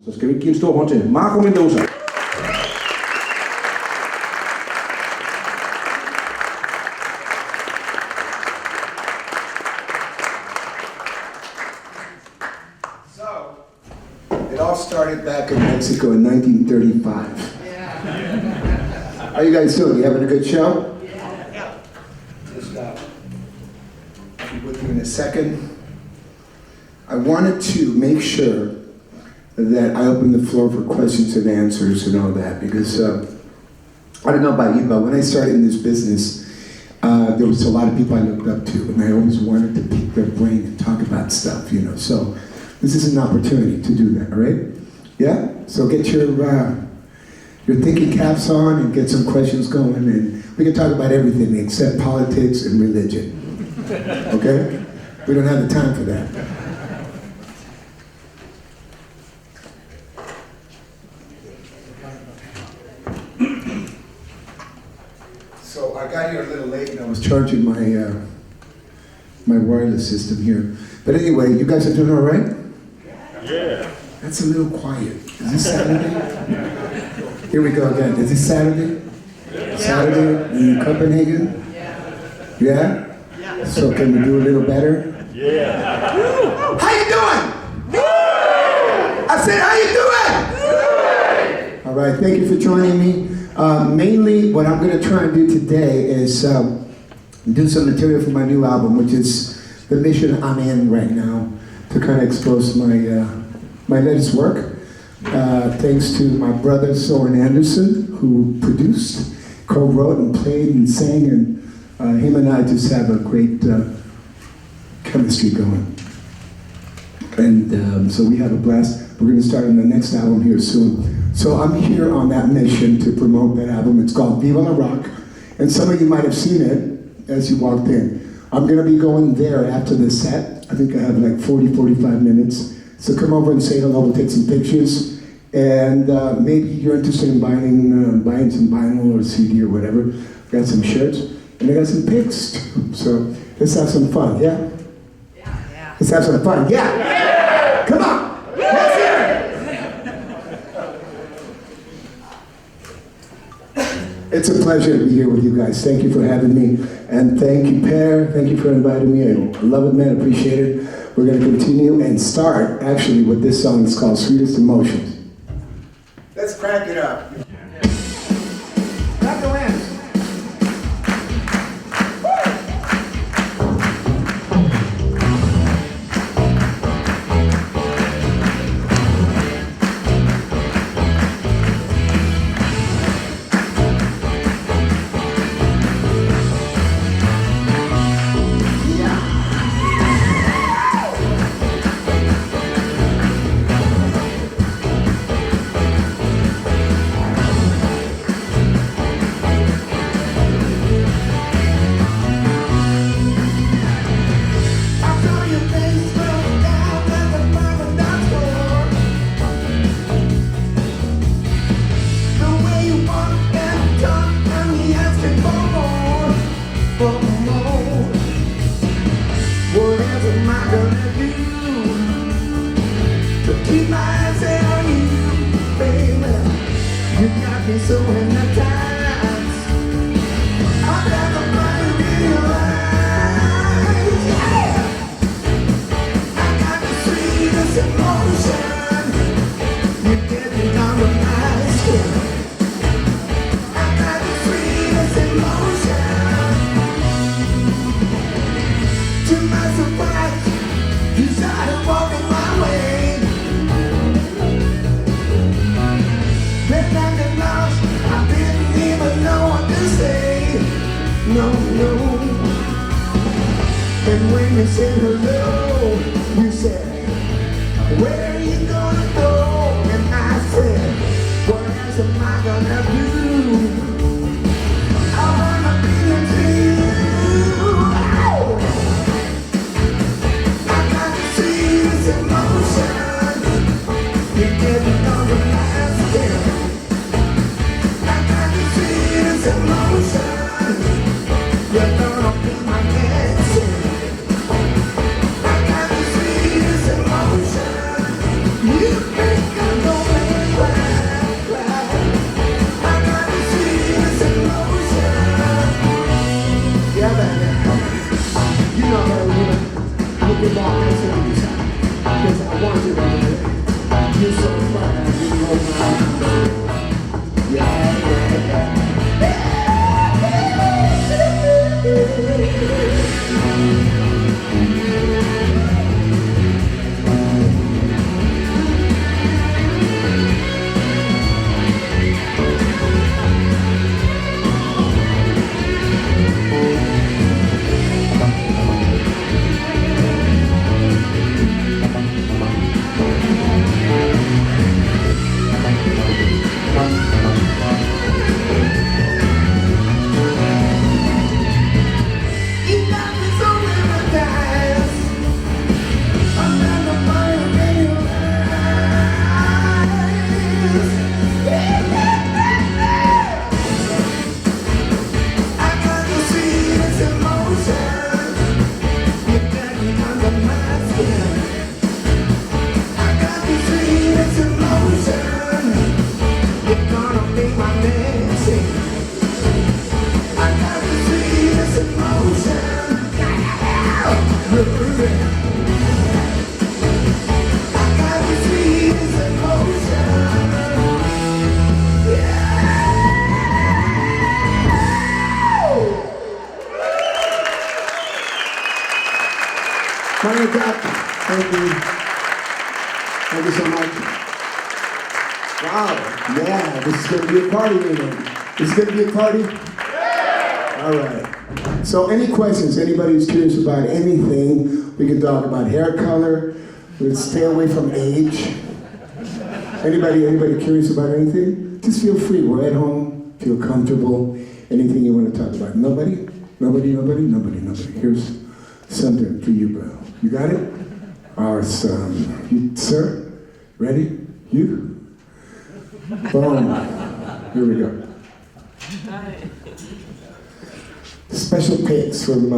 Så skal vi ikke give en stor hånd til Marco Mendoza. It all started back in Mexico in 1935. Yeah. How you guys doing? You having a good show? Yeah. Just I'll be with you in a second. I wanted to make sure that I open the floor for questions and answers and all that because I don't know about you, but when I started in this business, there was a lot of people I looked up to, and I always wanted to pick their brain and talk about stuff, you know. So this is an opportunity to do that, all right? Yeah? So get your thinking caps on and get some questions going, and we can talk about everything except politics and religion. Okay? We don't have the time for that. So I got here a little late and I was charging my wireless system here. But anyway, you guys are doing all right? Yeah. That's a little quiet. Is this Saturday? Here we go again. Is this Saturday? Yeah. Saturday in Copenhagen? Yeah. Yeah? Yeah. So can we do a little better? Yeah. How you doing? Good. I said, how you doing? Good. All right, thank you for joining me. Mainly what I'm going to try and do today is do some material for my new album, which is the mission I'm in right now, to kind of expose my latest work. Thanks to my brother Soren Anderson, who produced, co-wrote and played and sang, and him and I just have a great chemistry going. And so we have a blast. We're going to start on the next album here soon. So I'm here on that mission to promote that album. It's called Viva La Rock, and some of you might have seen it as you walked in. I'm going to be going there after the set. I think I have like 40-45 minutes. So come over and say hello, we'll take some pictures. And maybe you're interested in buying some vinyl or CD or whatever. I got some shirts, and I got some pics too. So let's have some fun, yeah? Yeah. Let's have some fun, yeah? Yeah. Come on, let's hear it. It's a pleasure to be here with you guys. Thank you for having me. And thank you, Per. Thank you for inviting me. I love it, man. Appreciate it. We're going to continue and start, actually, with this song. It's called Sweetest Emotions. Let's crank it up. Clap your hands. So hypnotized, I'll never find realize, yeah. I got the sweetest emotion. You're getting under my skin. I got the sweetest emotion. To my surprise, you started walking my way. Then I get lost. I didn't even know what to say. No, no. And when you said hello, you said, where are you gonna go? And I said, what else am I gonna do? I wanna be with you. I got the sweetest emotion. You're getting on the last skin. Emotion, you're gonna be my dancing. with that. Thank you. Thank you so much. Wow. Yeah, this is going to be a party tonight. This is going to be a party? Yeah. All right. So any questions? Anybody who's curious about anything, we can talk about hair color. Let's stay away from age. Anybody curious about anything? Just feel free. We're at home. Feel comfortable. Anything you want to talk about. Nobody? Nobody. Here's something for you, bro. You got it? Awesome. You, sir? Ready? You? Boom. Here we go. Special picks from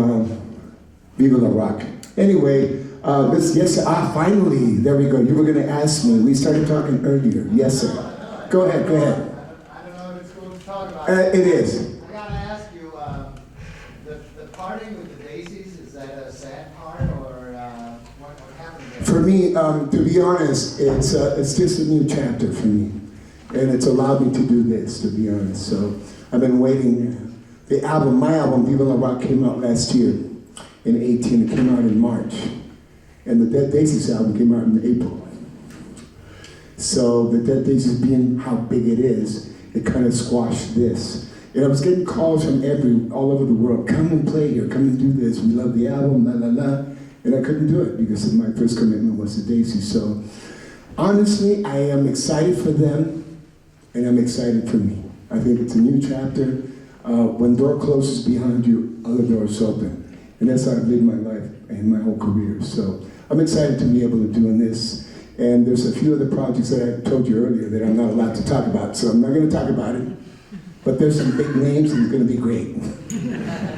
Viva La Rock. Anyway, finally, there we go. You were going to ask me. We started talking earlier. Yes, sir. Go ahead. I don't know if it's cool to talk about. It is. I got to ask you, the parting with the daisies, is that a sad part, or what happened there? For me, to be honest, it's just a new chapter for me. And it's allowed me to do this, to be honest. So I've been waiting. My album, Viva La Rock, came out last year in 18. It came out in March. And the Dead Daisies album came out in April. So the Dead Daisies being how big it is, it kind of squashed this. And I was getting calls from all over the world, come and play here, come and do this, we love the album, la la la. And I couldn't do it because my first commitment was the Daisies. So honestly, I am excited for them, and I'm excited for me. I think it's a new chapter. When door closes behind you, other doors open. And that's how I've lived my life and my whole career. So I'm excited to be able to do this. And there's a few other projects that I told you earlier that I'm not allowed to talk about, so I'm not going to talk about it. But there's some big names and it's going to be great.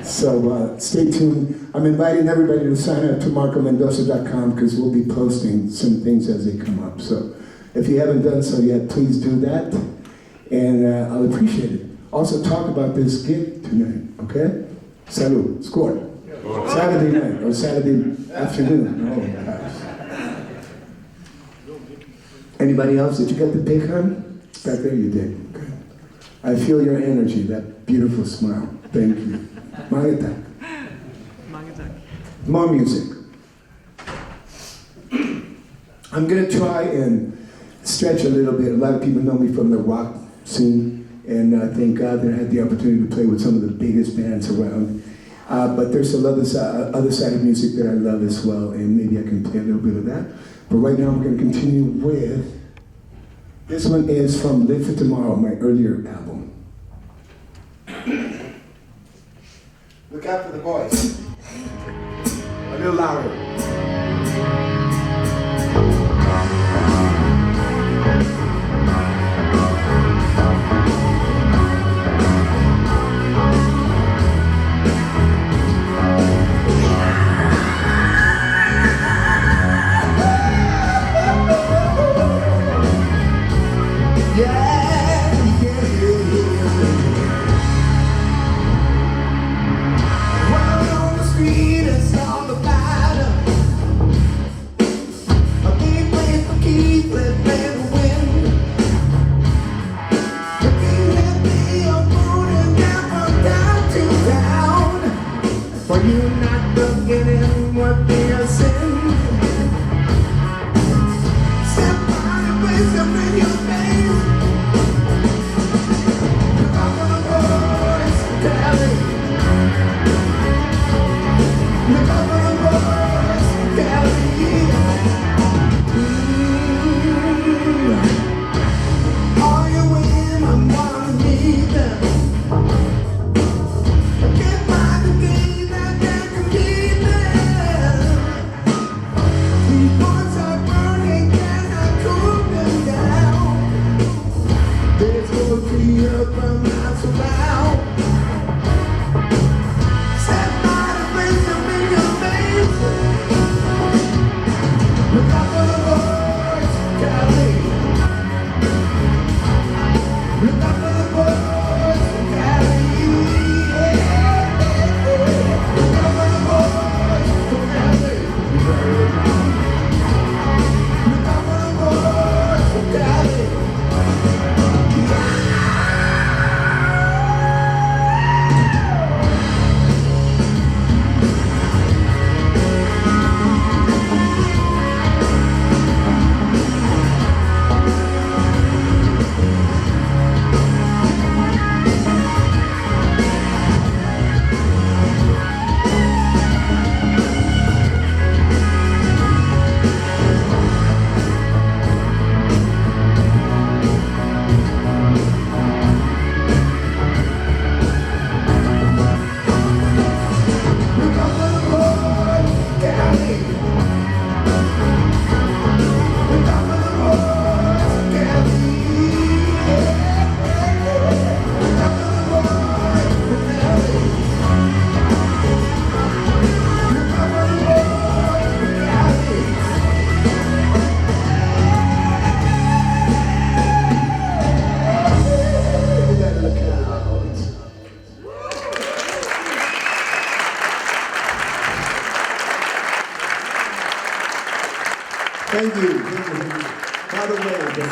So stay tuned. I'm inviting everybody to sign up to marcomendoza.com because we'll be posting some things as they come up. So if you haven't done so yet, please do that. And I'll appreciate it. Also talk about this gig tonight, okay? Salud. Score. Saturday night or Saturday afternoon. Oh, gosh. Anybody else? Did you get the pick, hon? Back there you did. Good. I feel your energy, that beautiful smile. Thank you. Mangetak. More music. I'm going to try and stretch a little bit. A lot of people know me from the rock scene, and thank God that I had the opportunity to play with some of the biggest bands around. But there's some other side of music that I love as well, and maybe I can play a little bit of that. But right now I'm going to continue with, this one is from Live for Tomorrow, my earlier album. Look out for the voice. A little louder.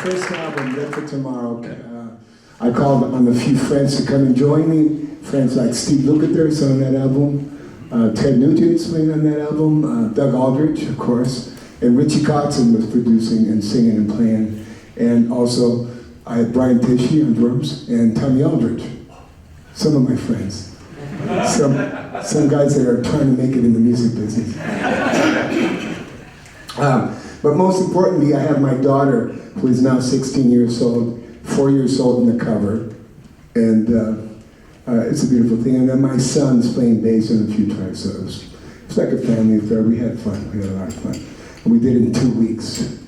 first album, Live for Tomorrow. I called on a few friends to come and join me. Friends like Steve Lukather's on that album, Ted Nugent's playing on that album, Doug Aldrich, of course, and Richie Kotzen was producing and singing and playing. And also, I had Brian Tichy on drums and Tommy Aldrich, some of my friends. Some guys that are trying to make it in the music business. But most importantly, I have my daughter, who is now 16 years old, 4 years old in the cover, and it's a beautiful thing. And then my son's playing bass on a few tracks, so it's like a family affair. We had fun, we had a lot of fun. And we did it in 2 weeks.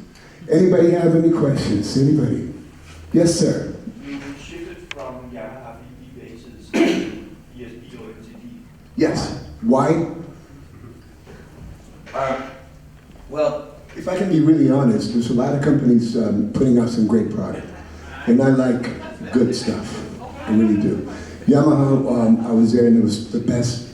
Anybody have any questions? Anybody? Yes, sir. You shifted from Yamaha BB basses to ESP or MTD. Yes. Why? Well, if I can be really honest, there's a lot of companies putting out some great product. And I like good stuff. I really do. Yamaha, I was there and it was the best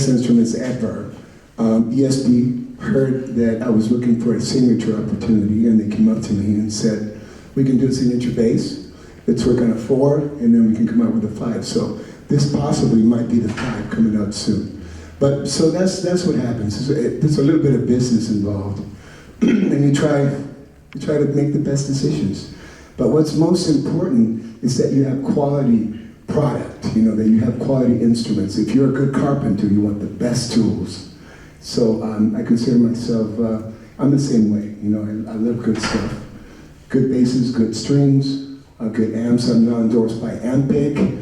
instruments ever. ESP heard that I was looking for a signature opportunity and they came up to me and said, we can do a signature bass, let's work on a 4, and then we can come out with a 5. So this possibly might be the 5 coming out soon. But so that's what happens. There's a little bit of business involved. And you try to make the best decisions. But what's most important is that you have quality product, you know, that you have quality instruments. If you're a good carpenter, you want the best tools. So I consider myself, I'm the same way, you know, I love good stuff. Good basses, good strings, good amps. I'm now endorsed by Ampeg,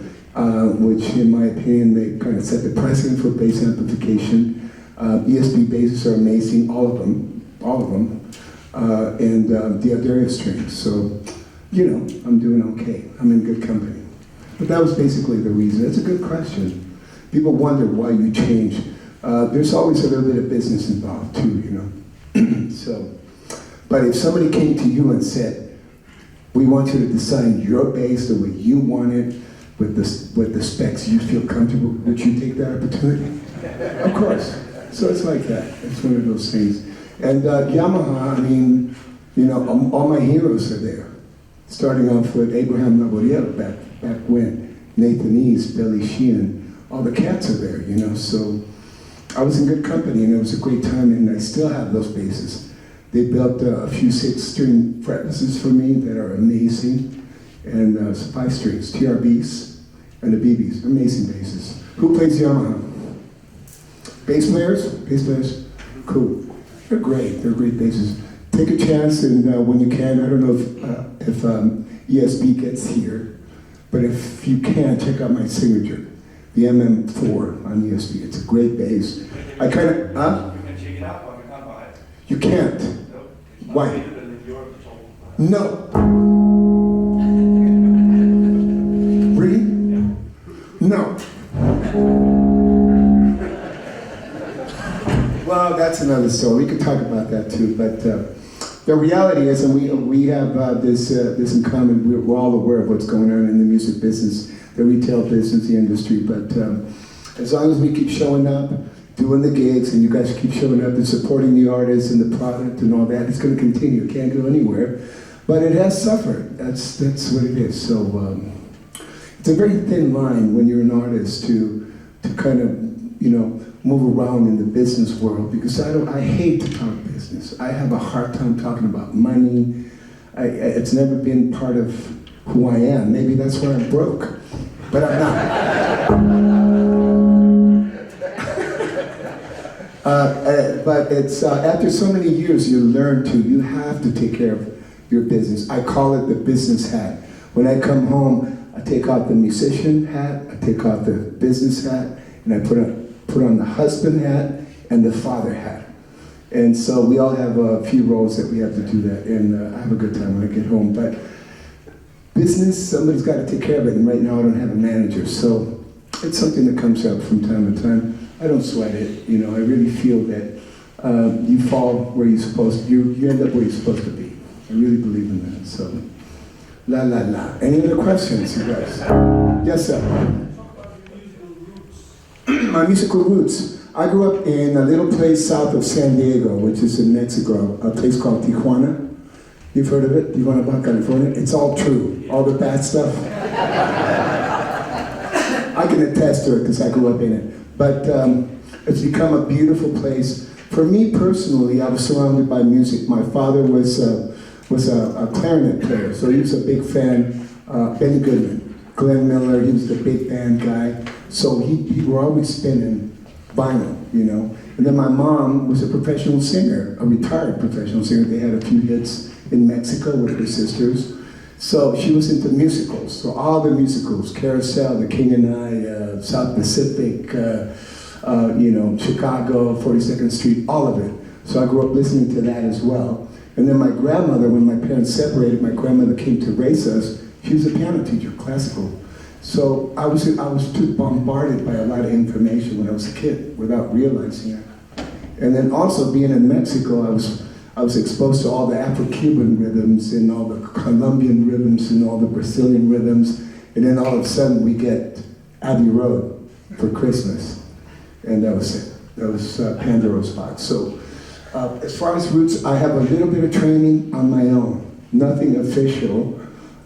which in my opinion, they kind of set the precedent for bass amplification. ESP basses are amazing, all of them, and the Arderia strings. So, you know, I'm doing okay. I'm in good company. But that was basically the reason. It's a good question. People wonder why you change. There's always a little bit of business involved too, you know. So, but if somebody came to you and said, we want you to design your bass the way you want it, with the specs you feel comfortable, would you take that opportunity? Of course. So it's like that. It's one of those things. And Yamaha, I mean, you know, all my heroes are there. Starting off with Abraham Laboriel back when, Nathan East, Billy Sheehan, all the cats are there, you know. So I was in good company and it was a great time, and I still have those basses. They built a few 6-string fretlesses for me that are amazing, and 5 strings, TRBs, and the BBs, amazing basses. Who plays Yamaha? Bass players? Bass players? Cool. They're great basses. Take a chance, and when you can, I don't know if ESP gets here, but if you can, check out my signature, the MM4 on ESP. It's a great bass. I kind of, You can check it out, but you can't buy it. You can't. No, it's not Why? available in Europe at all. No. Really? Yeah. No. Well, that's another story. We could talk about that too. But the reality is, and we have this in common. We're all aware of what's going on in the music business, the retail business, the industry. But as long as we keep showing up, doing the gigs, and you guys keep showing up and supporting the artists and the product and all that, it's going to continue. It can't go anywhere. But it has suffered. That's what it is. So it's a very thin line when you're an artist to kind of, you know, move around in the business world, because I hate to talk business. I have a hard time talking about money. It's never been part of who I am. Maybe that's why I'm broke, but I'm not. But it's after so many years, you have to take care of your business. I call it the business hat. When I come home, I take off the musician hat, I take off the business hat, and I put on the husband hat and the father hat. And so we all have a few roles that we have to do that, and I have a good time when I get home. But business, somebody's got to take care of it, and right now I don't have a manager, so it's something that comes up from time to time. I don't sweat it, you know. I really feel that you fall where you're supposed to, you end up where you're supposed to be. I really believe in that, so la la la. Any other questions, you guys? Yes, sir. My musical roots. I grew up in a little place south of San Diego, which is in Mexico, a place called Tijuana. You've heard of it? You want to Baja California? It's all true. All the bad stuff. I can attest to it because I grew up in it. But it's become a beautiful place. For me personally, I was surrounded by music. My father was a clarinet player, so he was a big fan. Benny Goodman, Glenn Miller, he was the big band guy. So he were always spinning vinyl, you know. And then my mom was a professional singer, a retired professional singer. They had a few hits in Mexico with her sisters. So she was into musicals. So all the musicals, Carousel, The King and I, South Pacific, you know, Chicago, 42nd Street, all of it. So I grew up listening to that as well. And then my grandmother, when my parents separated, my grandmother came to raise us. She was a piano teacher, classical. So I was too bombarded by a lot of information when I was a kid without realizing it. And then also being in Mexico, I was exposed to all the Afro-Cuban rhythms and all the Colombian rhythms and all the Brazilian rhythms. And then all of a sudden we get Abbey Road for Christmas. And that was it. That was Pandora's box. So as far as roots, I have a little bit of training on my own. Nothing official.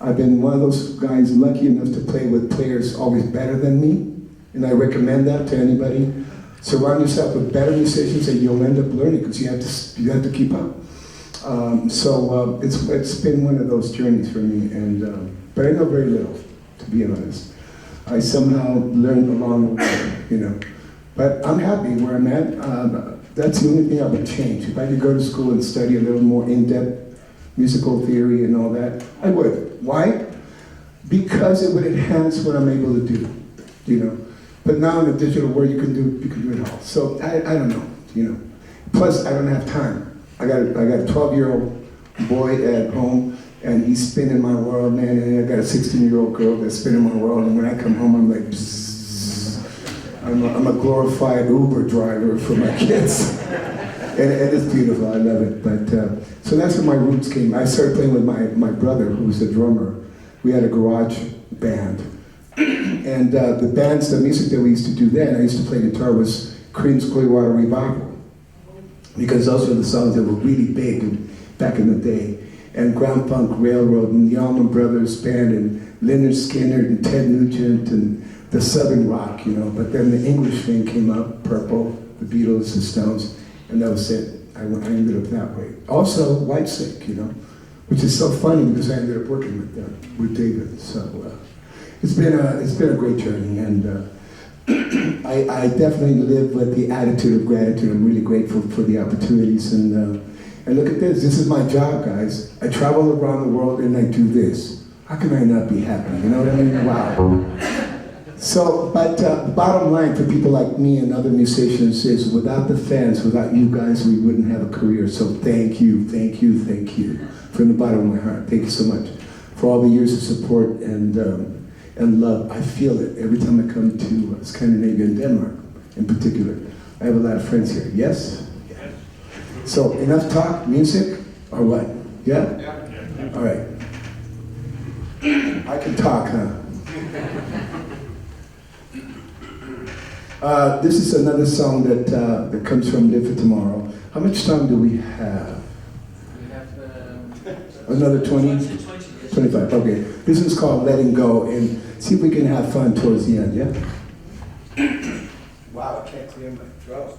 I've been one of those guys lucky enough to play with players always better than me. And I recommend that to anybody. Surround yourself with better musicians and you'll end up learning because you have to keep up. It's been one of those journeys for me, and but I know very little, to be honest. I somehow learned along the way, you know. But I'm happy where I'm at. That's the only thing I would change. If I could go to school and study a little more in-depth musical theory and all that, I would. Why? Because it would enhance what I'm able to do, you know. But now in the digital world, you can do it all. So I don't know, you know. Plus, I don't have time. I got a 12-year-old boy at home, and he's spinning my world, man. And I got a 16-year-old girl that's spinning my world. And when I come home, I'm like, bzzz. I'm a glorified Uber driver for my kids. And it's beautiful. I love it. But so that's where my roots came. I started playing with my brother, who was a drummer. We had a garage band. And the music that we used to do then, I used to play guitar, was Creedence Clearwater Revival. Because those were the songs that were really big back in the day. And Ground Funk Railroad and the Allman Brothers Band and Lynyrd Skynyrd and Ted Nugent and the Southern Rock, you know. But then the English thing came up, Purple, the Beatles, the Stones, and that was it. I ended up that way. Also, Whitesnake, you know, which is so funny because I ended up working with David. So it's been a great journey, and I definitely live with the attitude of gratitude. I'm really grateful for the opportunities, and look at this. This is my job, guys. I travel around the world and I do this. How can I not be happy? You know what I mean? Wow. So, but the bottom line for people like me and other musicians is without the fans, without you guys, we wouldn't have a career. So thank you, thank you, thank you from the bottom of my heart. Thank you so much for all the years of support and love. I feel it every time I come to Scandinavia and Denmark in particular. I have a lot of friends here. Yes? Yes. So enough talk, music, or what? Yeah? Yeah. All right. I can talk, huh? This is another song that comes from Live for Tomorrow. How much time do we have? We have another 20? 25, okay. This one's called Letting Go, and see if we can have fun towards the end, yeah? Wow, I can't clear my throat.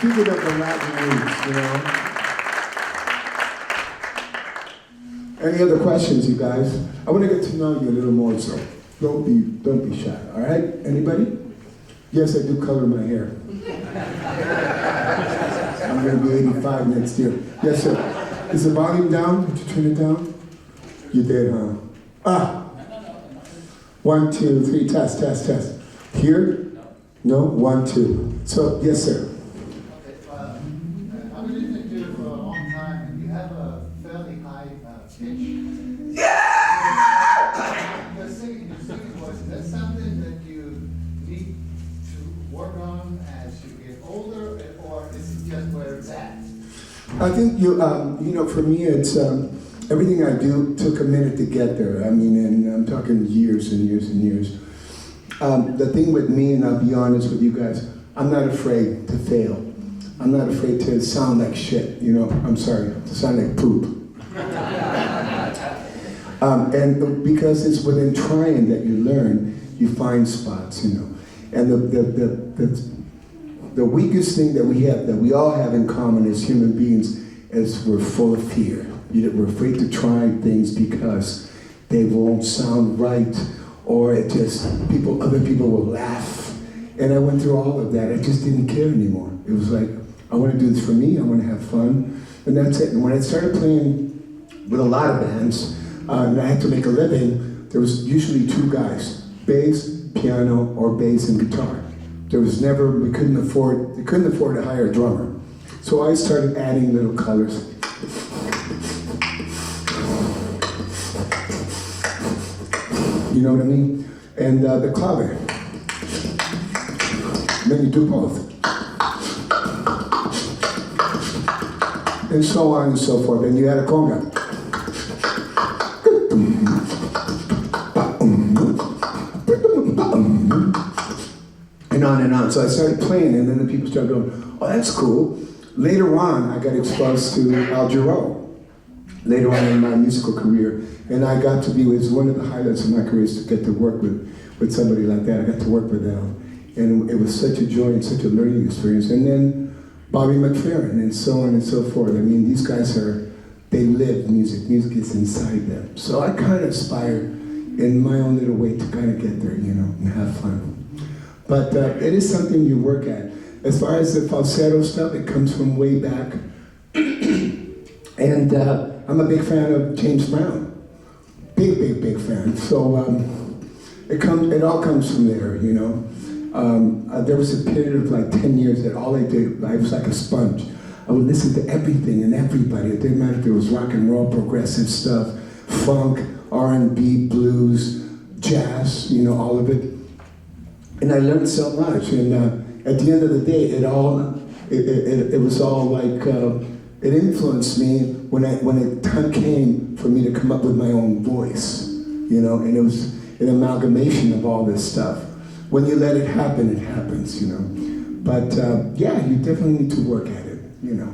Speaking of the Latin roots, you know. Any other questions, you guys? I want to get to know you a little more, so don't be shy. All right? Anybody? Yes, I do color my hair. I'm going to be 85 next year. Yes, sir. Is the volume down? Did you turn it down? You did, huh? Ah. 1, 2, 3. Test, test, test. Here? No. 1, 2. So, yes, sir. I've been listening to you for a long time, and you have a fairly high pitch. Your singing voice, is that something that you need to work on as you get older, or is it just where it's at? I think you know, for me, it's everything I do took a minute to get there. I mean, and I'm talking years and years and years. The thing with me, and I'll be honest with you guys, I'm not afraid to fail. I'm not afraid to sound like shit, you know, I'm sorry, to sound like poop. And because it's within trying that you learn, you find spots, you know. And the weakest thing that we have, that we all have in common as human beings, is we're full of fear. We're afraid to try things because they won't sound right, or it just, other people will laugh. And I went through all of that. I just didn't care anymore. It was like, I want to do this for me, I want to have fun, and that's it. And when I started playing with a lot of bands, and I had to make a living, there was usually 2 guys, bass, piano, or bass and guitar. There was never, they couldn't afford to hire a drummer. So I started adding little colors. You know what I mean? And the clave. And then you do both. And so on and so forth. And you add a conga. And on and on. So I started playing, and then the people started going, oh, that's cool. Later on, I got exposed to Al Jarreau. Later on in my musical career. And I got to be, it was one of the highlights of my career is to get to work with somebody like that. I got to work with Al. And it was such a joy and such a learning experience. And then Bobby McFerrin and so on and so forth. I mean, these guys they live music. Music is inside them. So I kind of aspire in my own little way to kind of get there, you know, and have fun. But it is something you work at. As far as the falsetto stuff, it comes from way back. And I'm a big fan of James Brown. Big fan. So it all comes from there, you know. There was a period of like 10 years that all I did, I was like a sponge. I would listen to everything and everybody. It didn't matter if it was rock and roll, progressive stuff, funk, R&B, blues, jazz, you know, all of it. And I learned so much. And at the end of the day, it was all like, it influenced me when the time came for me to come up with my own voice, you know, and it was an amalgamation of all this stuff. When you let it happen, it happens, you know. But yeah, you definitely need to work at it, you know.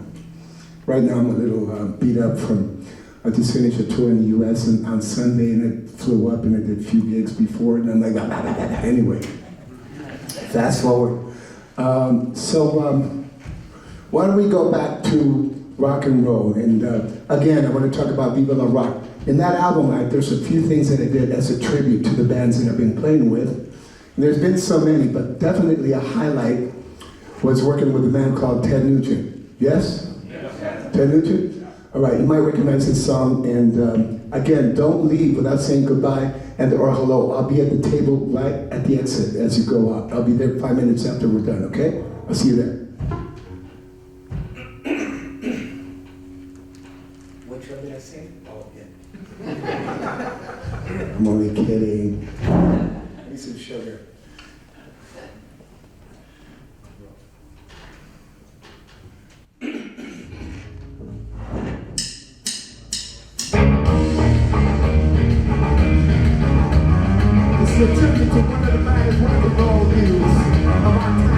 Right now I'm a little beat up from, I just finished a tour in the US on Sunday and it flew up and I did a few gigs before and I'm like, anyway. Fast forward. Why don't we go back to rock and roll? And again, I want to talk about Viva La Rock. In that album, there's a few things that I did as a tribute to the bands that I've been playing with. And there's been so many, but definitely a highlight was working with a man called Ted Nugent. Yes? Yes. Ted Nugent? All right, you might recognize this song. And again, don't leave without saying goodbye or hello. I'll be at the table right at the exit as you go out. I'll be there 5 minutes after we're done, okay? I'll see you there. Which one did I say? Oh, yeah. I'm only kidding. Give me some sugar. It's a tribute to one of the baddest rock and roll dudes of our time.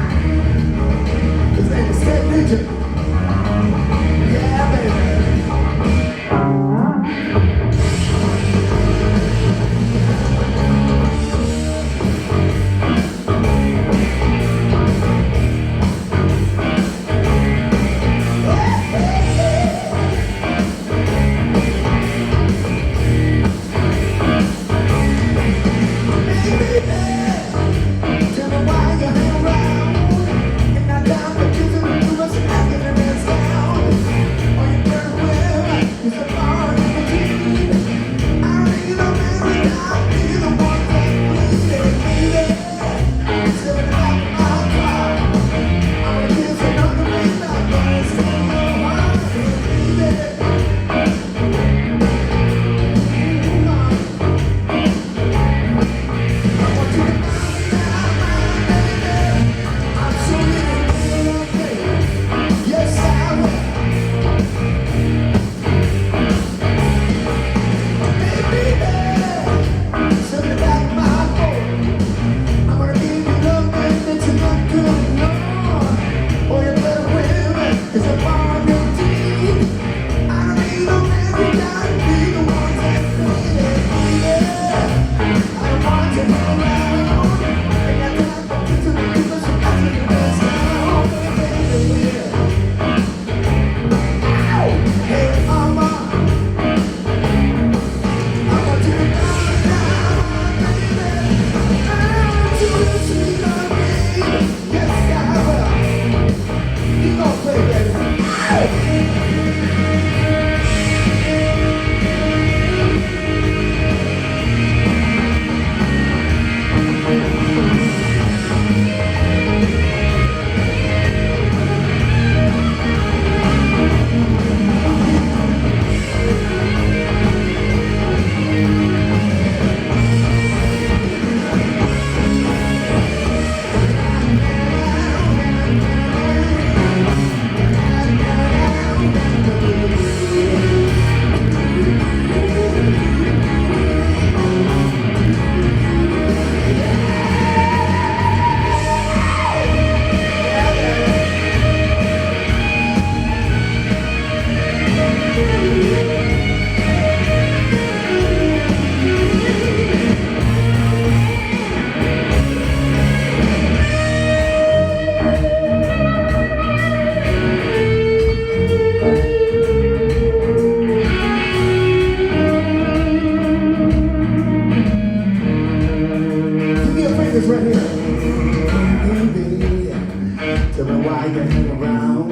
you hang around.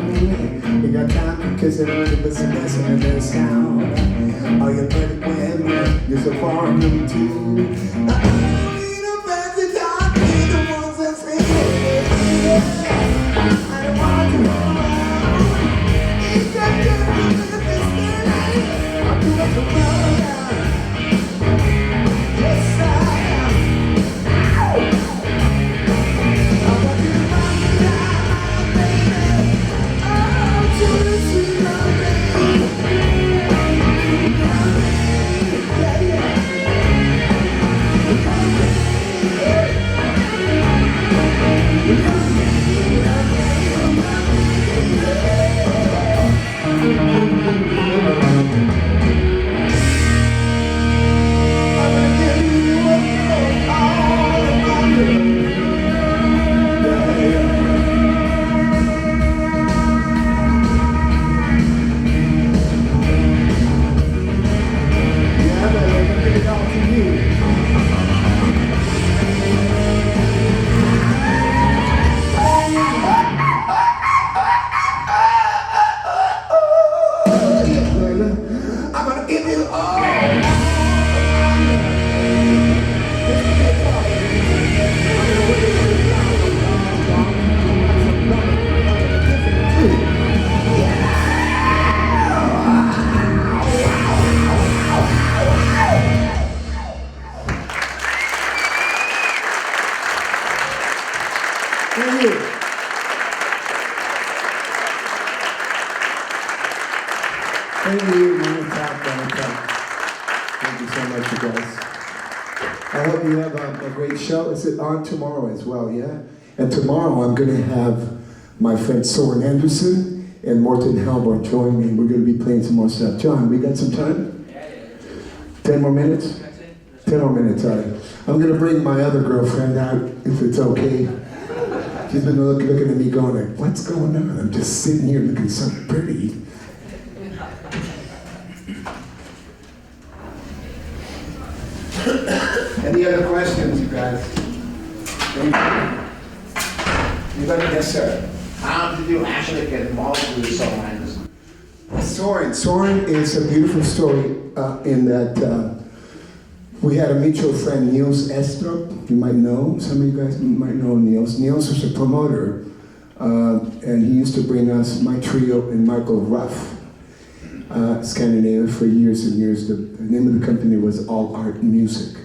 You got time because they're really listen in their sound. All your pretty women, you're so far from too. I need a fancy time, need the ones that say, I don't want to go around. It's just I'm too much of a yes, I am. I want you to find me down, baby. Oh, to the sweet love, baby. Yeah, yeah. I'm gonna give you all. Thank you. Thank you, Thank you so much, you guys. I hope you have a great show. Is it on tomorrow as well, yeah? And tomorrow I'm going to have my friend Soren Anderson and Morten Halborn join me. We're going to be playing some more stuff. John, we got some time? 10 more minutes? 10 more minutes, all right. I'm going to bring my other girlfriend out, if it's okay. She's been looking at me going like, what's going on? I'm just sitting here looking so pretty. Any other questions, you guys? You got it? Yes, sir. How did you actually get involved with Soren Anderson? Soren is a beautiful story in that we had a mutual friend, Niels Estrup. You might know, some of you guys might know Niels. Niels was a promoter, and he used to bring us, my trio and Michael Ruff, Scandinavia for years and years. The name of the company was All Art Music.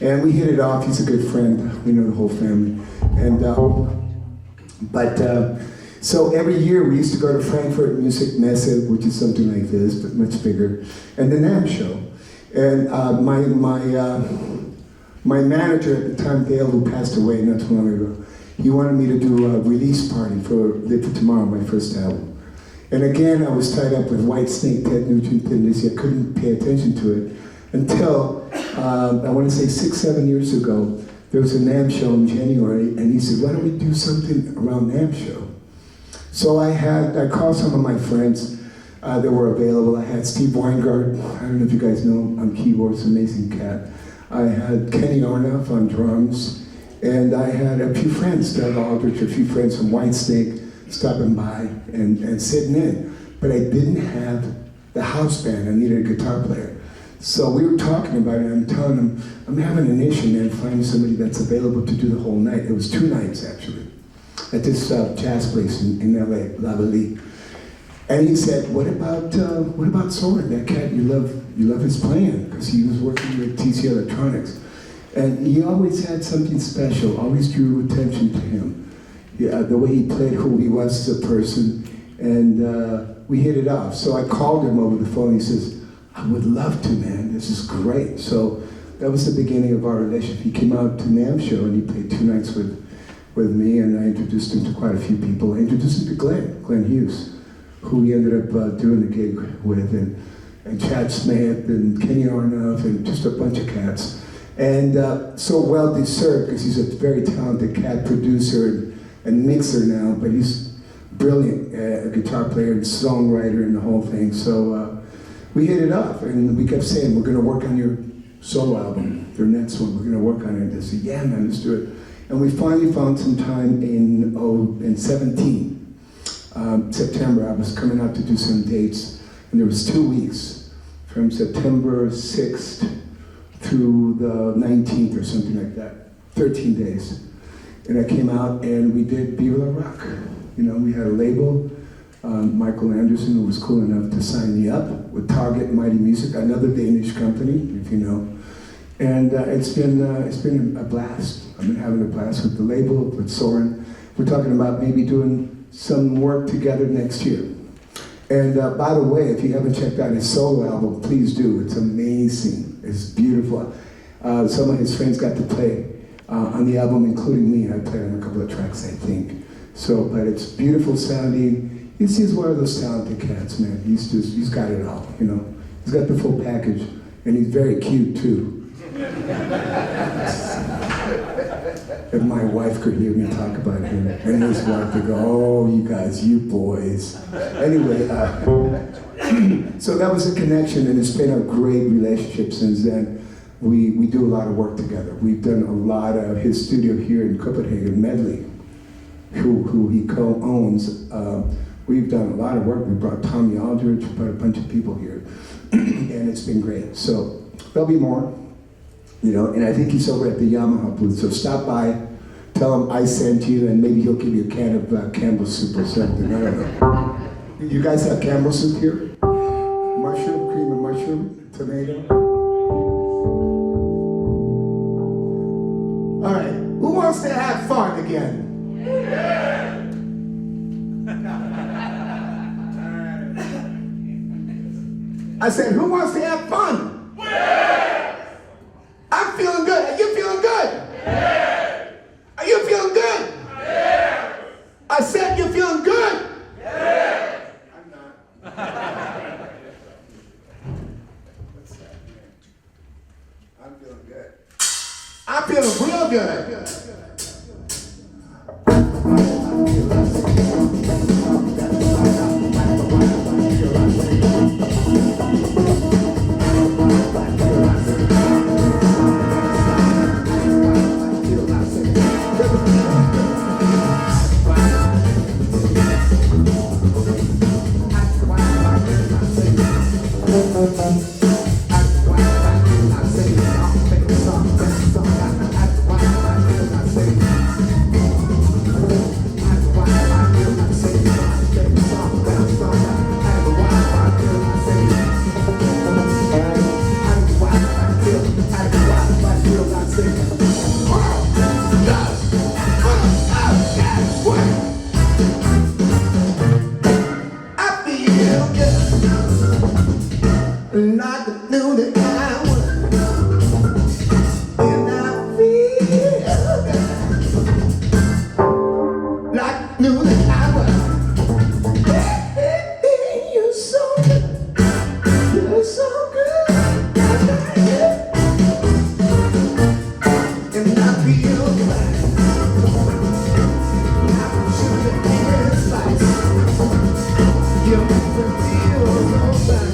And we hit it off. He's a good friend. We know the whole family. And so every year we used to go to Frankfurt Music Messe, which is something like this, but much bigger, and the NAMM show. And my manager at the time, Dale, who passed away not too long ago, he wanted me to do a release party for Live for Tomorrow, my first album. And again, I was tied up with White Snake, Ted Nugent, Ted Lizzy. I couldn't pay attention to it until, I want to say 6-7 years ago, there was a NAMM show in January, and he said, why don't we do something around NAMM show? So I called some of my friends that were available. I had Steve Weingart, I don't know if you guys know him, on keyboards, amazing cat. I had Kenny Arnoff on drums, and I had a few friends, Doug Aldrich, a few friends from White Snake, stopping by and sitting in. But I didn't have the house band. I needed a guitar player. So we were talking about it, and I'm telling him, I'm having an issue, man, finding somebody that's available to do the whole night. It was 2 nights, actually, at this jazz place in LA, La Vallée. And he said, what about Soren, that cat, you love his playing, because he was working with TC Electronics. And he always had something special, always drew attention to him. The way he played, who he was as a person, and we hit it off. So I called him over the phone. He says, I would love to, man. This is great. So that was the beginning of our relationship. He came out to NAMM show and he played 2 nights with me, and I introduced him to quite a few people. I introduced him to Glenn Hughes, who we ended up doing the gig with, and Chad Smith and Kenny Arnoff and just a bunch of cats. And so well deserved, because he's a very talented cat producer and mixer now, but he's brilliant, a guitar player and songwriter and the whole thing. So we hit it off, and we kept saying, we're going to work on your solo album, your next one, we're going to work on it. And they said, yeah, man, let's do it. And we finally found some time in 17, September. I was coming out to do some dates, and there was 2 weeks, from September 6th through the 19th or something like that, 13 days. And I came out and we did Viva La Rock. You know, we had a label, Michael Anderson, who was cool enough to sign me up with Target Mighty Music, another Danish company, if you know. And it's been a blast. I've been having a blast with the label, with Soren. We're talking about maybe doing some work together next year. And by the way, if you haven't checked out his solo album, please do. It's amazing. It's beautiful. Some of his friends got to play on the album, including me. I played on a couple of tracks, I think. So, but it's beautiful sounding. He's one of those talented cats, man. He's got it all, you know. He's got the full package, and he's very cute too. If my wife could hear me talk about him, and his wife would go, "Oh, you guys, you boys." Anyway, so that was a connection, and it's been a great relationship since then. We do a lot of work together. We've done a lot of his studio here in Copenhagen, Medley, who he co-owns. We've done a lot of work. We brought Tommy Aldridge, we brought a bunch of people here, and it's been great. So there'll be more, you know, and I think he's over at the Yamaha booth, so stop by, tell him I sent you, and maybe he'll give you a can of Campbell's soup or something, I don't know. You guys have Campbell's soup here? Mushroom, cream and mushroom, tomato? All right, who wants to have fun again? I said, who wants to have fun? I'm feeling good. Are you feeling good? Are you feeling good? I said, you're feeling good? I'm not. What's that? I'm feeling good. I'm feeling real good. Like the noon that I was, and I feel good. Like the noon that I was, hey, you're so good, you're so good, and I feel good. I should have been sliced. You make me feel so bad.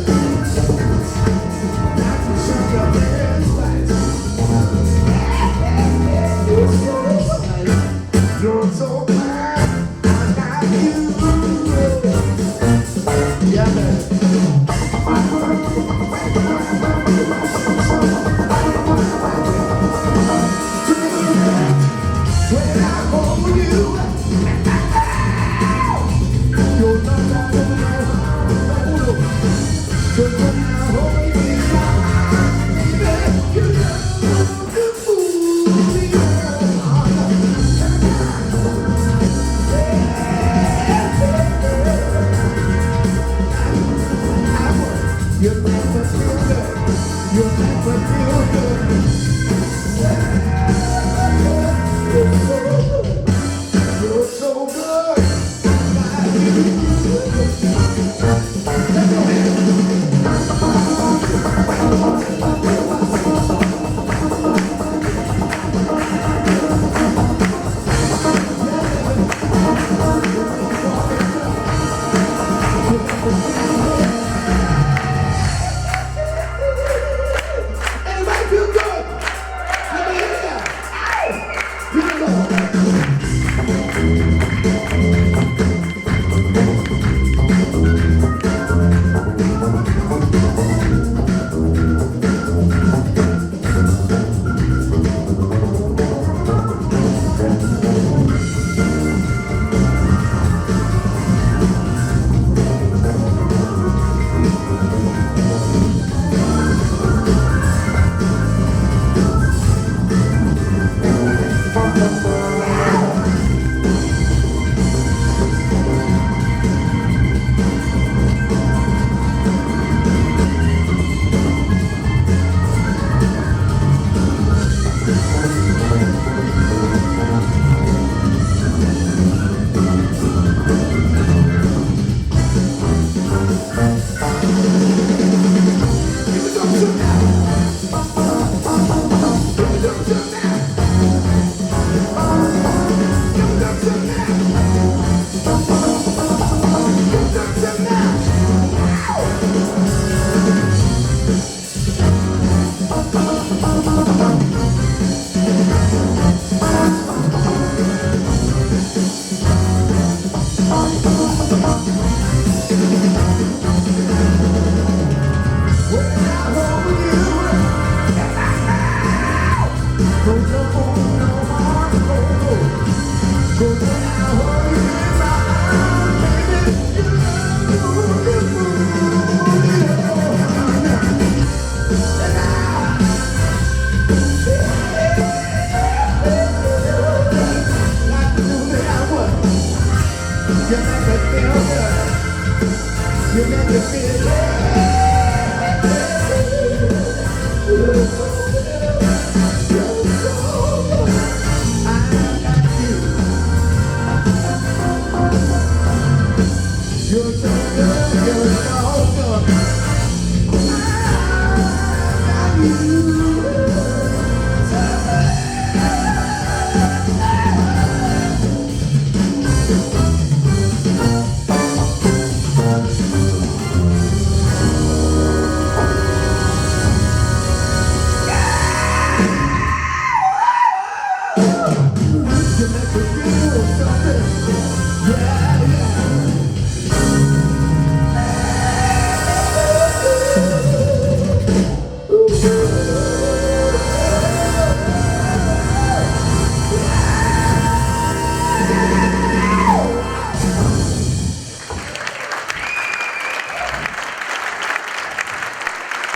You're so bad, I got you. Yeah, man. When I hold you, you're not alone. Just when I hold you, you know the fool me. You make me feel good. You make me feel good. You're so good.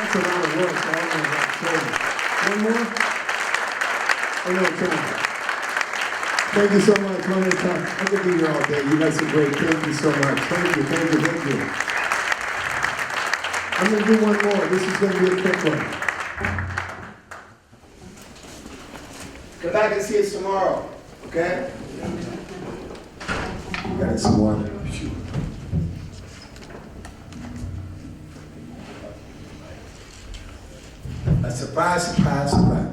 That's a lot of work. I don't know about one more? Oh, no, come on. Thank you so much. One more time. I could be here all day. You guys are great. Thank you so much. Thank you, thank you, thank you. I'm going to do one more. This is going to be a quick one. Come back and see us tomorrow, okay? Got some water. A surprise, surprise, surprise.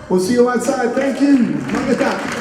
We'll see you outside. Thank you. Magata.